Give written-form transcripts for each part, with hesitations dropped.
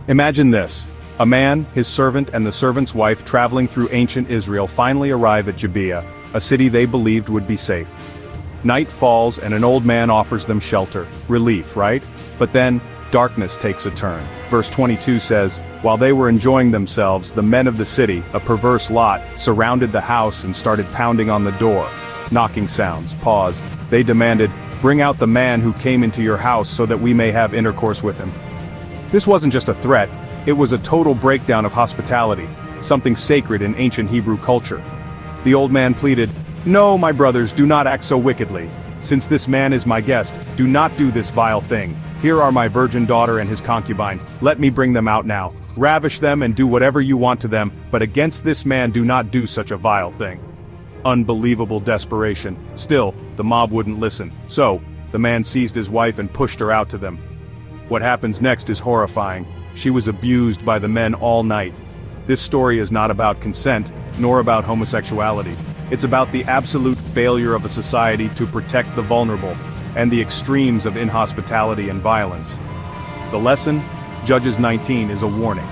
Imagine this. A man, his servant and the servant's wife traveling through ancient Israel finally arrive at Gibeah, a city they believed would be safe. Night falls and an old man offers them shelter. Relief, right? But then, darkness takes a turn. Verse 22 says, "While they were enjoying themselves, the men of the city, a perverse lot, surrounded the house and started pounding on the door." Knocking sounds. Pause. They demanded, "Bring out the man who came into your house so that we may have intercourse with him." This wasn't just a threat, it was a total breakdown of hospitality, something sacred in ancient Hebrew culture. The old man pleaded, "No, my brothers, do not act so wickedly. Since this man is my guest, do not do this vile thing. Here are my virgin daughter and his concubine. Let me bring them out now. Ravish them and do whatever you want to them, but against this man do not do such a vile thing." Unbelievable desperation. Still, the mob wouldn't listen. So, the man seized his wife and pushed her out to them. What happens next is horrifying. She was abused by the men all night. This story is not about consent, nor about homosexuality. It's about the absolute failure of a society to protect the vulnerable, and the extremes of inhospitality and violence. The lesson? Judges 19 is a warning.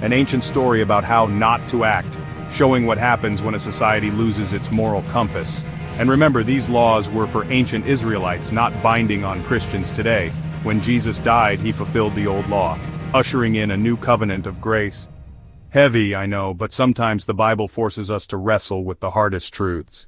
An ancient story about how not to act, showing what happens when a society loses its moral compass. And remember, these laws were for ancient Israelites, not binding on Christians today. When Jesus died, he fulfilled the old law, ushering in a new covenant of grace. Heavy, I know, but sometimes the Bible forces us to wrestle with the hardest truths.